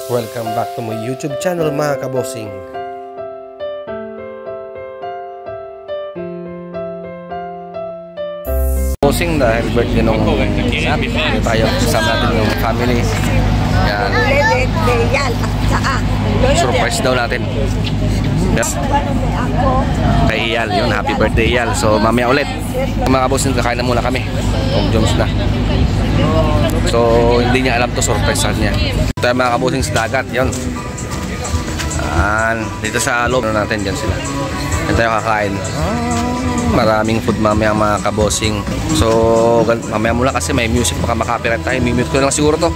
Welcome back to my YouTube channel mga kabossing. Bossing dahil birthday nung tayo kasama natin yung family. Yan. Surprise daw natin. Kay Iyal, yun, happy birthday Iyal. So mamaya ulit mga kabossing, kakain na muna kami kung Jones na. So hindi niya alam to, surprise sa niya. Ito yung mga kabossing sa dagat, yun. Dito sa loob natin, dyan sila. Yan tayo kakain. Maraming food mamaya mga kabossing. So mamaya muna kasi may music, baka makapirate tayo. Mimute ko lang siguro to.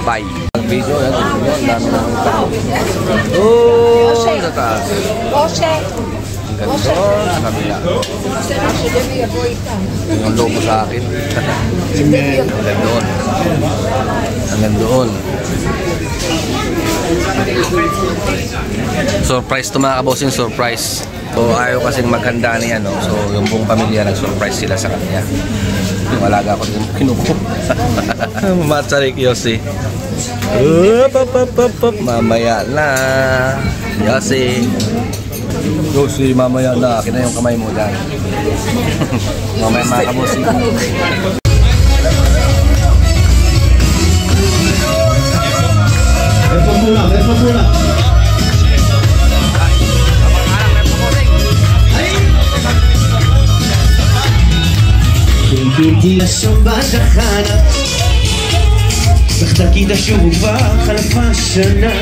Bye. Video yan, ang dami ng tao. Oh, sa taas. Ang ganda sa kabila. Yung logo sa akin. Hanggang doon. Hanggang doon. Surprise to mga kabossing, surprise. So ayaw kasing maghanda niya, no? So yung buong pamilya nag-surprise sila sa kanya. Yung alaga ko din kinuko. Matsarik Yossi. Mamaya na. Yossi. Yossi, mamaya na. Akin na yung kamay mo dyan. Mamaya mga kabossing. חיכיתי לשבת החנה, צחקתי תשוב כבר חלפה שנה,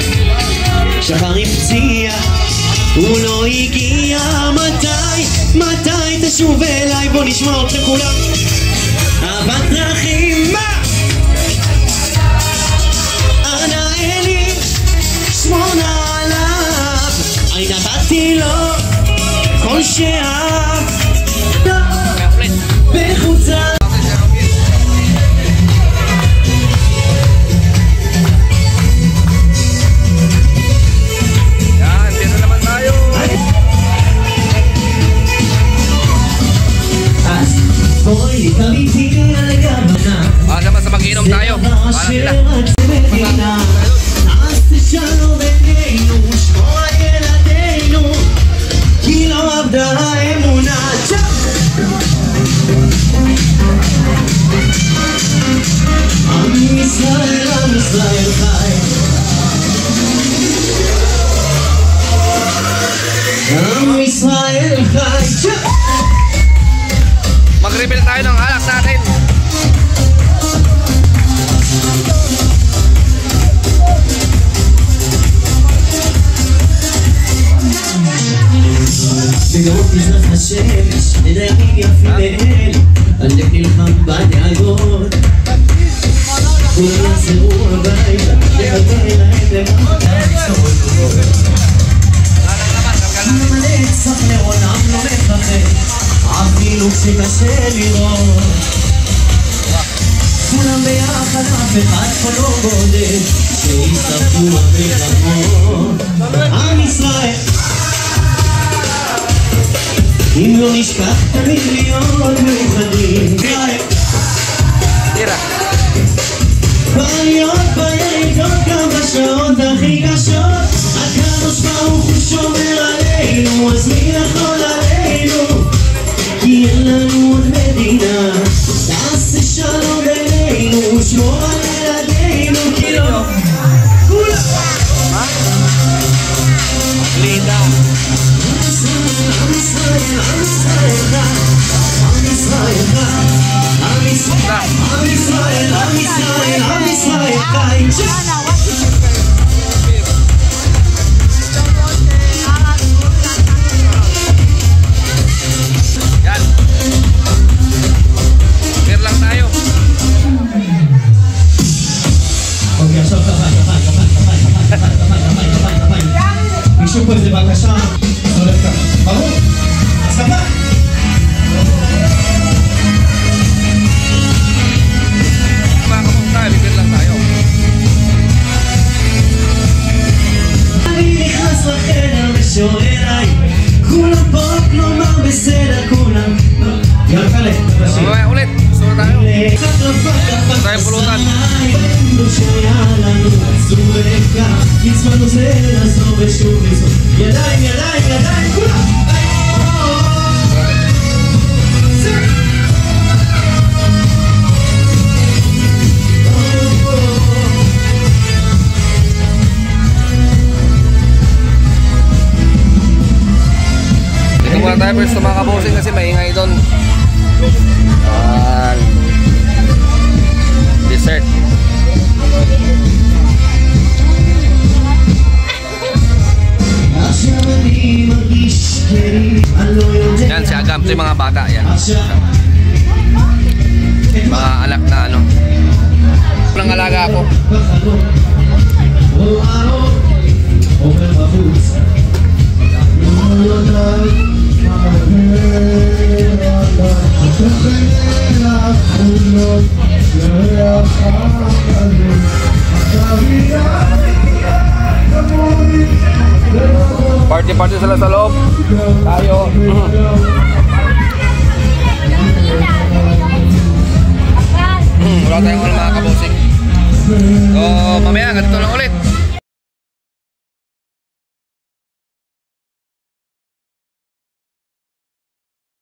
שחר הפציע, הוא לא הגיע. מתי תשוב אליי? בוא נשמע אתכם כולם. אהבת דרכים, מה? אנא אלי, שמונה עליו, אני נתתי לו כל שאהב בחוצה. Yan, dito naman tayo. אז בואי קמיתי על הגבנה, Sama sa mag-inom tayo. Para sila. נעשה שלום בינינו, שמור על ילדינו, כי לא עבדה האמונה. עם ישראל חי, עם ישראל חי. Mag-reveal tayo ng alak natin. בגאות מזרח השמש, נדרים יפים לאל, הלב נלחם בדאגות. כולם יחזרו הביתה, לחבר להם למטה. הנצח לעולם לא מפחד, אפילו כשקשה לראות. כולם ביחד, אף אחד פה לא בודד, שיצטרפו המלחמות. עם ישראל, אם לא נשכח תמיד להיות מאוחדים. בעליות בירידות, גם בשעות הכי קשות, הקדוש ברוך הוא שומר עלינו, אז מי יכול עלינו? כי אין לנו עוד מדינה. תעשה שלום בינינו, שמור על ילדינו, כי לא כולם לידה. עם ישראל חי. Yan. Clear lang tayo. אוקיי, עכשיו כפיים. מישהו פה איזה בקשה, זה הולך ככה. ברור? אז כפיים. Mga kabossing tayo, clear lang tayo. אני נכנס לחדר ושואל אליי, כולם פה כלומר בסדר, כולם. יאללה חלק, Mamaya ulit. Sunod tayo. Tayo pulutan. לנו עצוב וכך הצבענו זה לעזור ושוב לזור ידיים, ידיים, ידיים, כולם! Dito muna tayo first mga kabosing kasi maingay doon. Dessert. Yan si Agam, ito yung mga bata yan. Mga anak na ano. Walang alaga ako. Party sila sa loob. Tayo. Wala tayong mga kabosing. So mamaya ganito lang ulit.